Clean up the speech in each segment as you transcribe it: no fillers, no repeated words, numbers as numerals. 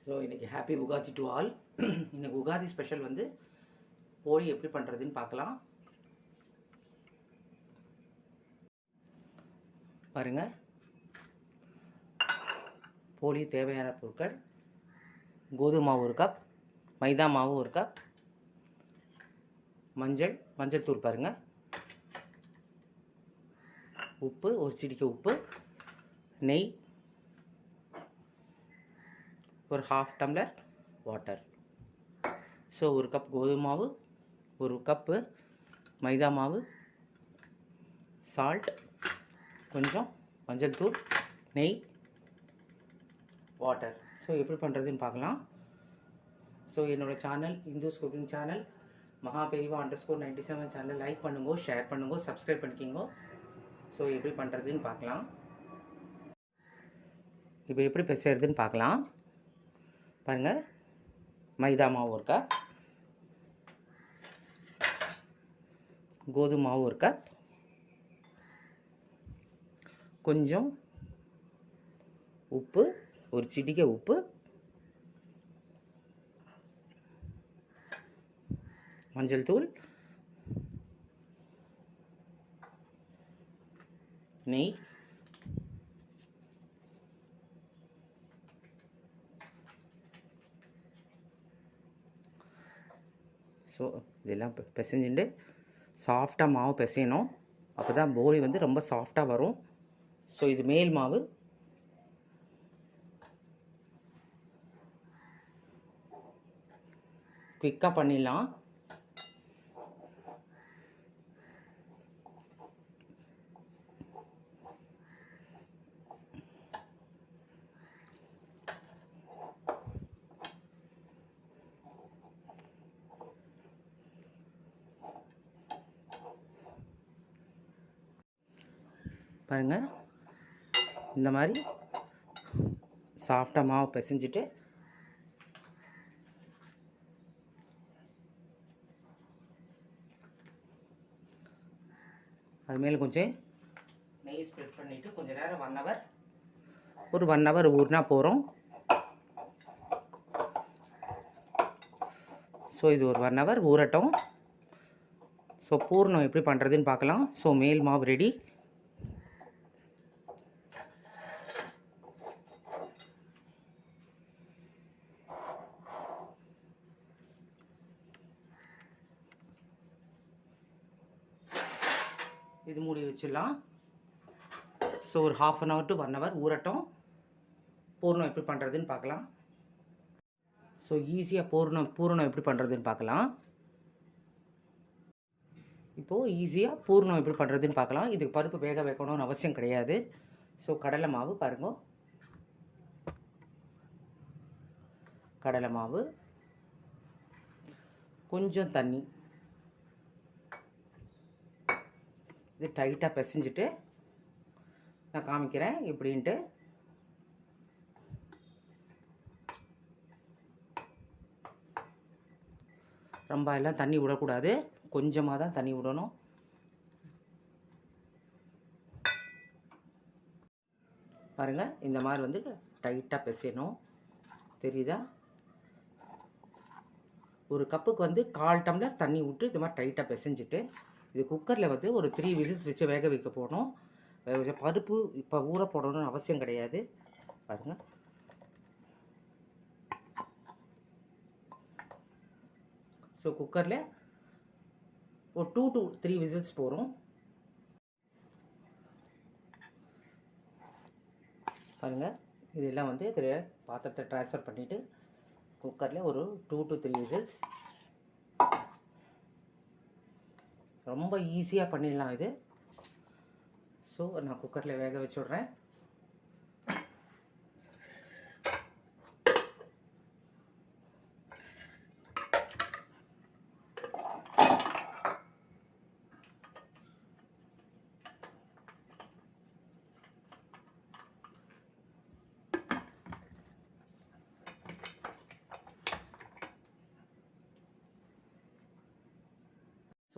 So இன்றைக்கி happy Ugadi to all. இன்றைக்கி Ugadi special வந்து போலி எப்படி பண்ணுறதுன்னு பார்க்கலாம். பாருங்கள், போலி தேவையான பொருட்கள்: கோதுமை மாவு 1 கப், மைதா மாவு 1 கப், மஞ்சள் தூள் பாருங்கள், உப்பு 1 சிட்டிகை உப்பு, நெய், ஒரு 1/2 டம்ளர் வாட்டர். ஸோ 1 கப் கோதுமை மாவு, 1 கப்பு மைதா மாவு, சால்ட், கொஞ்சம் மஞ்சள் தூள், நெய், வாட்டர். ஸோ எப்படி பண்ணுறதுன்னு பார்க்கலாம். ஸோ என்னோடய சேனல் இந்துஸ் குக்கிங் சேனல் மகா பெரிவா _97 சேனல் லைக் பண்ணுங்க, ஷேர் பண்ணுங்க, சப்ஸ்கிரைப் பண்ணிக்கிங்க. ஸோ எப்படி பண்ணுறதுன்னு பார்க்கலாம். இப்போ எப்படி செய்கிறதுன்னு பார்க்கலாம். பாருங்கள், மைதா மாவு 1 கப், கோதுமை மாவு 1 கப், கொஞ்சம் உப்பு, 1 சிட்டிகை உப்பு, மஞ்சள் தூள், நெய், ஸோ இதெல்லாம் பிசைஞ்சுட்டு சாஃப்டாக மாவு பிசையணும். அப்போ தான் போலி வந்து ரொம்ப சாஃப்டாக வரும். ஸோ இது மேல் மாவு. குயிக்காக பண்ணிடலாம். பாருங்கள், இந்த மாதிரி சாஃப்டாக மாவு பிசைஞ்சிட்டு அது மேலே கொஞ்சம் நெய் ஸ்ப்ரெட் பண்ணிவிட்டு கொஞ்சம் நேரம் 1 ஹவர் ஊறினா போகிறோம். ஸோ இது ஒரு 1 ஹவர் ஊறட்டும். ஸோ பூர்ணம் எப்படி பண்ணுறதுன்னு பார்க்கலாம். ஸோ மேல் மாவு ரெடி. இது மூடி வச்சிடலாம். ஸோ ஒரு 1/2 ஹவர் டு 1 ஹவர் ஊறட்டும். பூர்ணம் எப்படி பண்ணுறதுன்னு பார்க்கலாம். ஸோ ஈஸியாக பூர்ணம் எப்படி பண்ணுறதுன்னு பார்க்கலாம். இப்போது ஈஸியாக பூர்ணம் எப்படி பண்ணுறதுன்னு பார்க்கலாம். இதுக்கு பருப்பு வேக வைக்கணும்னு அவசியம் கிடையாது. ஸோ கடலை மாவு பாருங்க, கடலை மாவு, கொஞ்சம் தண்ணி, இது டைட்டாக பிசைஞ்சிட்டு நான் காமிக்கிறேன் எப்படின்ட்டு. ரொம்ப எல்லாம் தண்ணி விடக்கூடாது, கொஞ்சமாக தான் தண்ணி விடணும். பாருங்கள், இந்த மாதிரி வந்து டைட்டாக பிசையணும். தெரியுதா? 1 கப்புக்கு வந்து 1/4 டம்ளர் தண்ணி விட்டு இது மாதிரி டைட்டாக பிசைஞ்சிட்டு இது குக்கரில் வந்து ஒரு 3 விசில்ஸ் வச்சு வேக வைக்க போகணும். பருப்பு இப்போ ஊற போடணும்னு அவசியம் கிடையாது. பாருங்கள், ஸோ குக்கரில் ஒரு 2 to 3 விசில்ஸ் போகிறோம். பாருங்கள், இதெல்லாம் வந்து பாத்திரத்தை ட்ரான்ஸ்ஃபர் பண்ணிவிட்டு குக்கரில் ஒரு 2 to 3 விசில்ஸ். ரொம்ப ஈஸியாக பண்ணிடலாம் இது. ஸோ நான் குக்கரில் வேக வச்சுட்றேன்.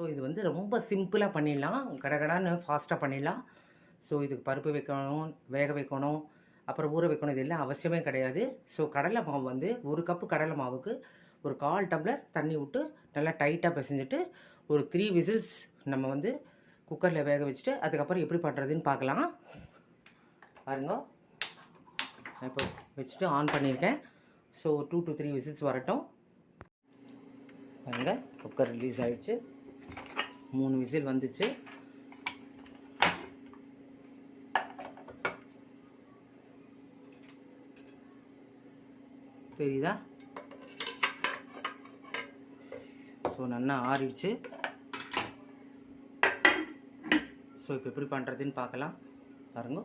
ஸோ இது வந்து ரொம்ப சிம்பிளாக பண்ணிடலாம், கடகடான்னு ஃபாஸ்ட்டாக பண்ணிடலாம். ஸோ இதுக்கு பருப்பு வைக்கணும், வேக வைக்கணும், அப்புறம் ஊற வைக்கணும், இது எல்லாம் அவசியமே கிடையாது. ஸோ கடலை மாவு வந்து 1 கப்பு கடலை மாவுக்கு ஒரு 1/4 டம்ளர் தண்ணி விட்டு நல்லா டைட்டாக பிசைஞ்சிட்டு ஒரு 3 விசில்ஸ் நம்ம வந்து குக்கரில் வேக வச்சுட்டு அதுக்கப்புறம் எப்படி பண்ணுறதுன்னு பார்க்கலாம். பாருங்க, இப்போ வச்சுட்டு ஆன் பண்ணியிருக்கேன். ஸோ 2 to 3 விசில்ஸ் வரட்டும். பாருங்கள், குக்கர் ரிலீஸ் ஆகிடுச்சு. 3 விசில் வந்துச்சு. தெரியுதா? ஸோ நல்லா ஆறிடுச்சு. ஸோ இப்போ எப்படி பண்ணுறதுன்னு பார்க்கலாம். பாருங்க,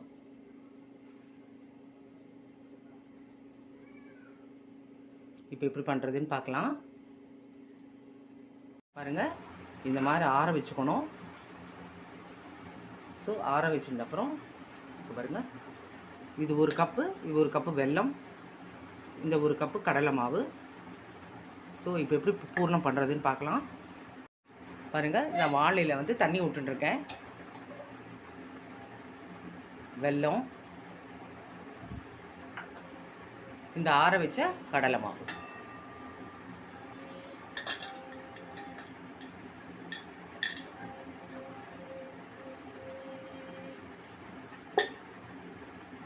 இப்போ எப்படி பண்ணுறதுன்னு பார்க்கலாம். பாருங்கள், இந்த மாதிரி ஆற வச்சுக்கணும். ஸோ ஆற வச்சுட்ட அப்புறம் இப்போ பாருங்கள், இது 1 கப்பு, இது 1 கப்பு வெல்லம், இந்த 1 கப்பு கடலை மாவு. ஸோ இப்போ எப்படி பூர்ணம் பண்ணுறதுன்னு பார்க்கலாம். பாருங்கள், நான் வாழையில் வந்து தண்ணி விட்டுருக்கேன். வெல்லம், இந்த ஆற வச்ச கடலை மாவு.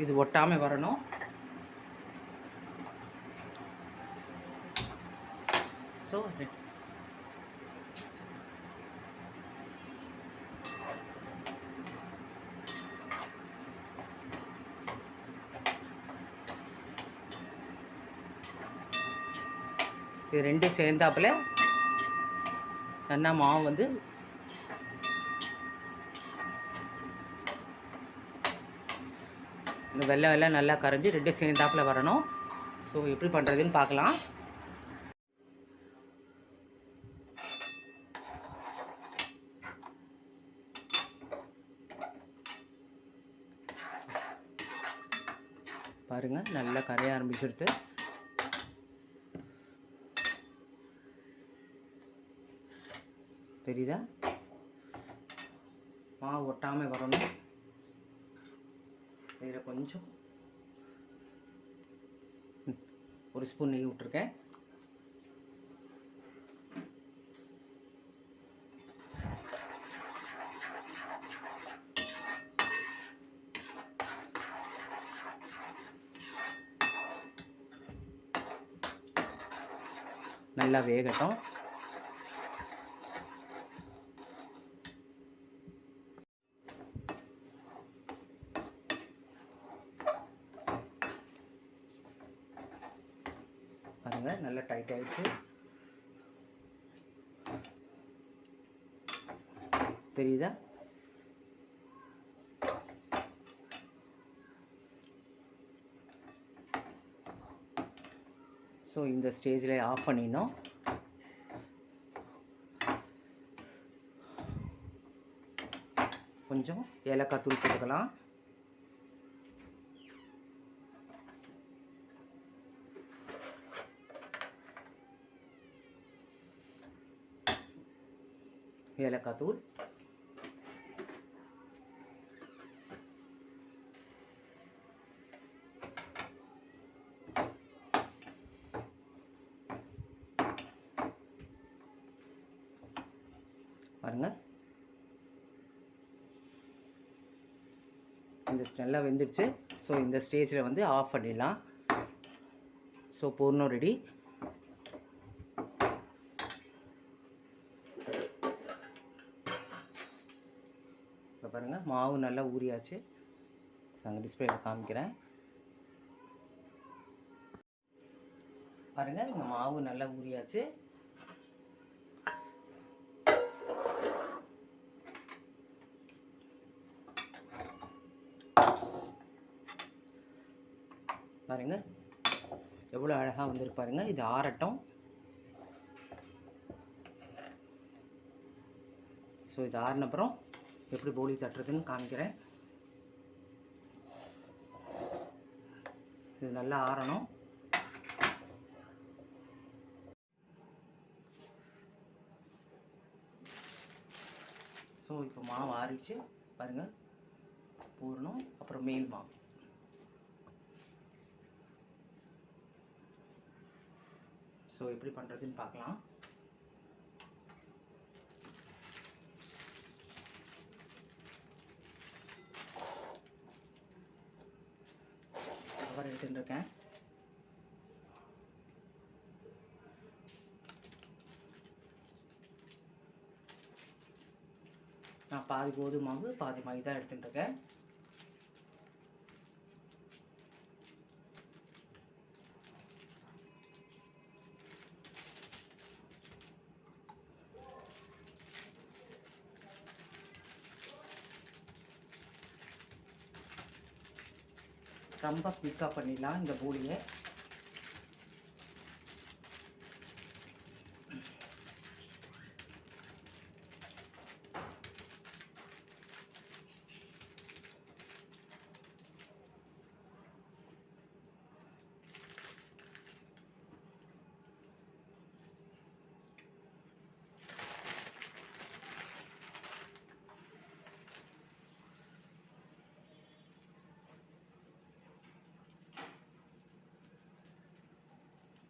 இது ஒட்டாமல் வரணும். ஸோ இது 2 சேர்ந்தாப்புல நல்லா மாவு வந்து இந்த வெள்ளம் எல்லாம் நல்லா கரைஞ்சி 2 சேர்ந்தாப்புல வரணும். ஸோ எப்படி பண்ணுறதுன்னு பார்க்கலாம். பாருங்கள், நல்லா கரைய ஆரம்பிச்சிருது. தெரியுதா? மாவு ஒட்டாமல் வரணும். இதில் கொஞ்சம் 1 ஸ்பூன் நெய் விட்டுருக்கேன். நல்லா வேகட்டும். பாருங்கள், நல்லா டைட் ஆகிடுச்சு. தெரியுதா? ஸோ இந்த ஸ்டேஜில் ஆஃப் பண்ணிடணும். கொஞ்சம் ஏலக்காய் தூள் போட்டுக்கலாம். ஏலக்காய் தூள், பாருங்கள், இந்த நல்லா வெந்துடுச்சு. ஸோ இந்த ஸ்டேஜில் வந்து ஆஃப் பண்ணிடலாம். ஸோ பூர்ணம் ரெடி. இப்போ பாருங்கள், மாவு நல்லா ஊறியாச்சு. நாங்கள் டிஸ்பிளேயில் காமிக்கிறேன். பாருங்கள், இந்த மாவு நல்லா ஊறியாச்சு. பாருங்கள், எவ்வளோ அழகாக வந்துருக்கு பாருங்கள். இது ஆறட்டும். ஸோ இது ஆறினப்புறம் எப்படி போலி தட்டுறதுன்னு காமிக்கிறேன். இது நல்லா ஆறணும். ஸோ இப்போ மாவு ஆறிச்சு பாருங்கள். பூரணம், அப்புறம் மேல் மாவு. ஸோ எப்படி பண்ணுறதுன்னு பார்க்கலாம். கவர் எடுத்துட்டுருக்கேன். நான் பாதி கோதுமை மாவு பாதி மைதா எடுத்துட்டுருக்கேன். ரொம்ப குயிக்காக பண்ணிடலாம் இந்த போலியை.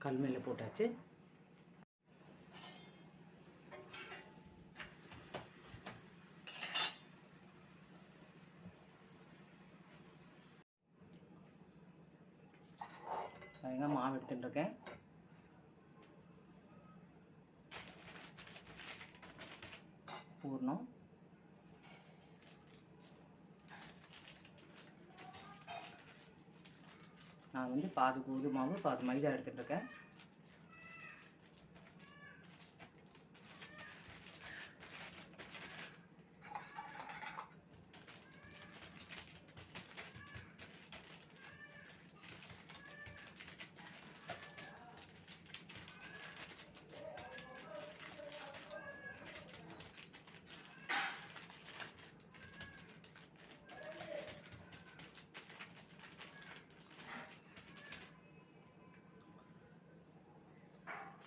கல் மேலே போட்டாச்சு. அதுங்க மாவு எடுத்துட்டுருக்கேன். பூர்ணம் நான் வந்து பாதி கோதுமை மாவு பாதி மைதா எடுத்துட்டுருக்கேன்.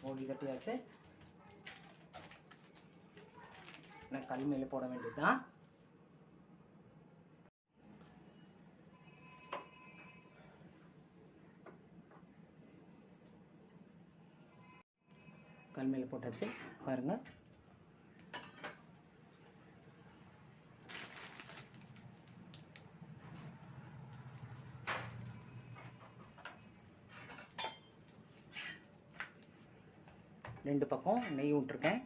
போலி தட்டியாச்சு. நான் கல் மேலே போட வேண்டியதுதான். கல் மேலே போட்டாச்சு பாருங்க. ரெண்டு பக்கம் நெய் விட்டுருக்கேன்.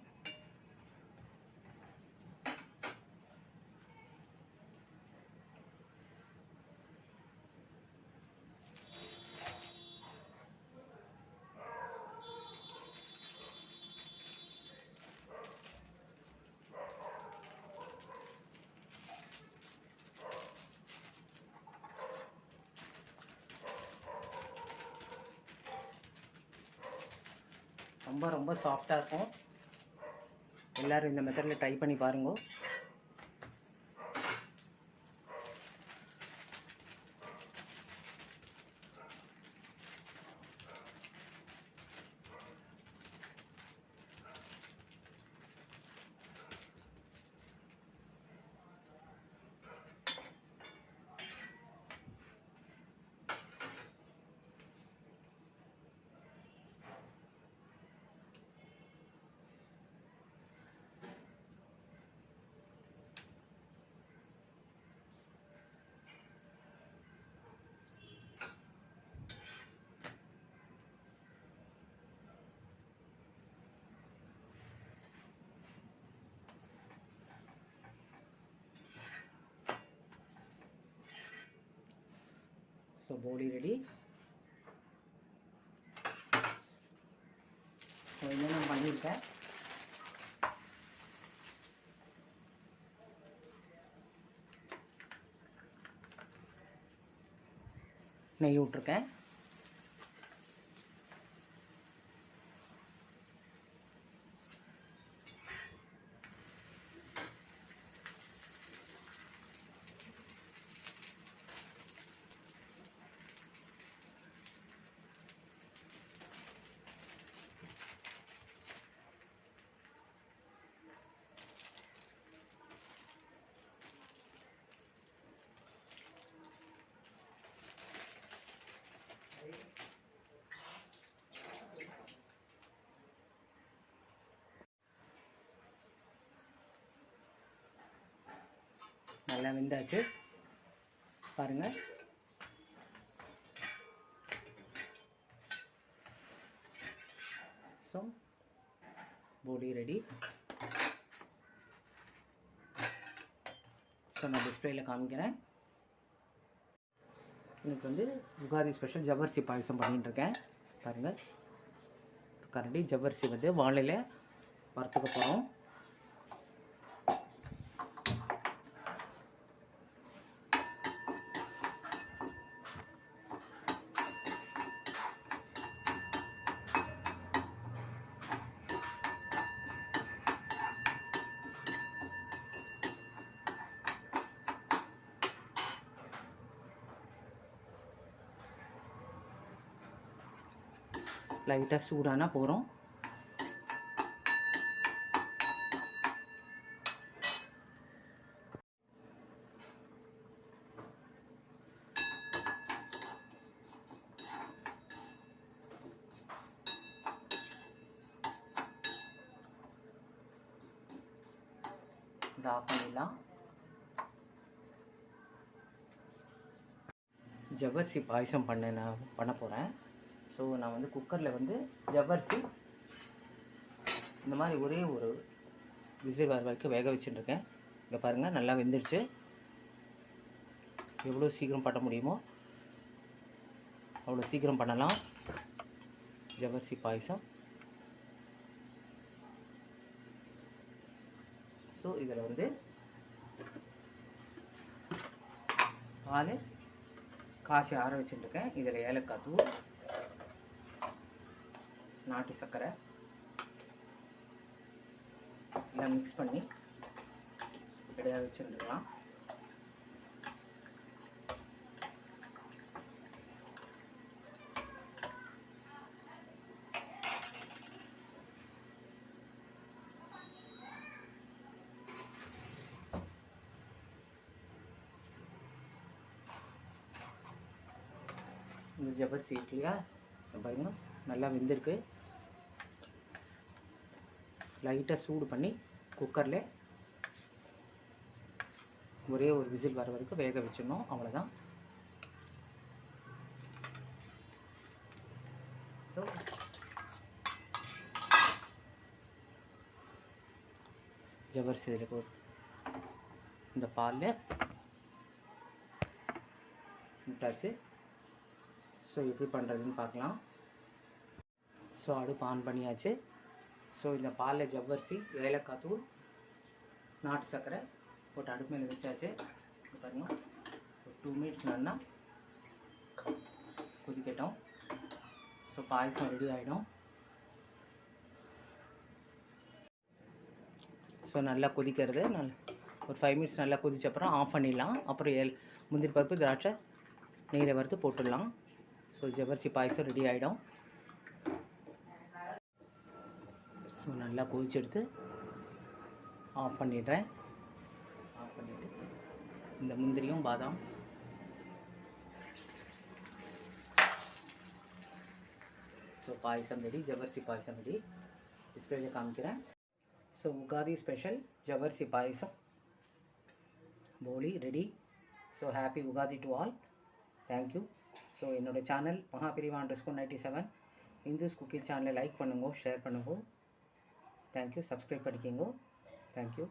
ரொம்ப ரொம்ப சாஃப்டாக இருக்கும். எல்லோரும் இந்த மெத்தடில் ட்ரை பண்ணி பாருங்க. ஸோ போலி ரெடி. ஸோ என்ன நான் பண்ணியிருக்கேன். நெய் விட்ருக்கேன். நல்லா வெந்தாச்சு பாருங்கள். ஸோ போலி ரெடி. ஸோ நான் டிஸ்பிளேயில் காமிக்கிறேன். எனக்கு வந்து உகாதி ஸ்பெஷல் ஜவ்வரிசி பாயசம் பண்ணிட்டுருக்கேன் பாருங்கள். கரண்டி ஜவ்வரிசி வந்து வாழையில் வறுத்துக்க போகிறோம். லைட்டாக சூடானா போகிறோம். இதை ஆஃப் பண்ணிடலாம். ஜவ்வரிசி பாயசம் பண்ண போகிறேன். ஸோ நான் வந்து குக்கரில் வந்து ஜவ்வரிசி இந்த மாதிரி ஒரே ஒரு விசில் வர வரைக்கும் வேக வச்சுட்டுருக்கேன். இங்கே பாருங்கள் நல்லா வெந்துருச்சு. எவ்வளோ சீக்கிரம் பண்ண முடியுமோ அவ்வளோ சீக்கிரம் பண்ணலாம் ஜவ்வரிசி பாயசம். ஸோ இதில் வந்து பால் காய்ச்சி ஆற வச்சுட்டுருக்கேன். இதில் ஏலக்காய் தூள், நாட்டு சர்க்கரை எல்லாம் மிக்ஸ் பண்ணி ரெடியாக வச்சுருக்கலாம். இந்த ஜவ்வரிசி இட்லியா பாருங்க நல்லா வெந்திருக்கு. லைட்டாக சூடு பண்ணி குக்கரில் ஒரே ஒரு விசில் வர வரைக்கும் வேக வச்சிடணும். அவ்வளோதான். ஸோ ஜவ்வரிசி இதில் போட்டு இந்த பாலில் விட்டாச்சு. ஸோ எப்படி பண்ணுறதுன்னு பார்க்கலாம். ஸோ அடுப்பு ஆன் பண்ணியாச்சு. ஸோ இந்த பாலில் ஜவ்வரிசி, ஏலக்காய் தூள், நாட்டு சர்க்கரை போட்டு அடுப்பு மேலே வச்சாச்சு. பாருங்கள் ஒரு 2 மினிட்ஸ் நல்லா கொதிக்கட்டும். ஸோ பாயசம் ரெடி ஆகிடும். ஸோ நல்லா கொதிக்கிறது ஒரு 5 மினிட்ஸ் நல்லா கொதிச்சப்புறம் ஆஃப் பண்ணிடலாம். அப்புறம் முந்திரி பருப்பு, திராட்சை நெய்யில் வறுத்து போட்டுடலாம். ஸோ ஜவ்வரிசி பாயசம் ரெடி ஆகிடும். ஸோ நல்லா கொதிச்செடுத்து ஆஃப் பண்ணிடுறேன். ஆஃப் பண்ணிவிட்டு இந்த முந்திரியும் பாதாம் ஸோ பாயசம் ரெடி. ஜவ்வரிசி பாயசம் ரெடி. டிஸ்பிளேல காமிக்கிறேன். ஸோ உகாதி ஸ்பெஷல் ஜவ்வரிசி பாயசம் போலி ready. So happy Ugadi to all. Thank you. So என்னோடய சேனல் மகாபிரிவா _97 இந்துஸ் குக்கிங் சேனலை லைக் பண்ணுங்க, ஷேர் பண்ணுங்க. தேங்க்யூ. சப்ஸ்கிரைப் பண்ணிக்கோங்க. தேங்க்யூ.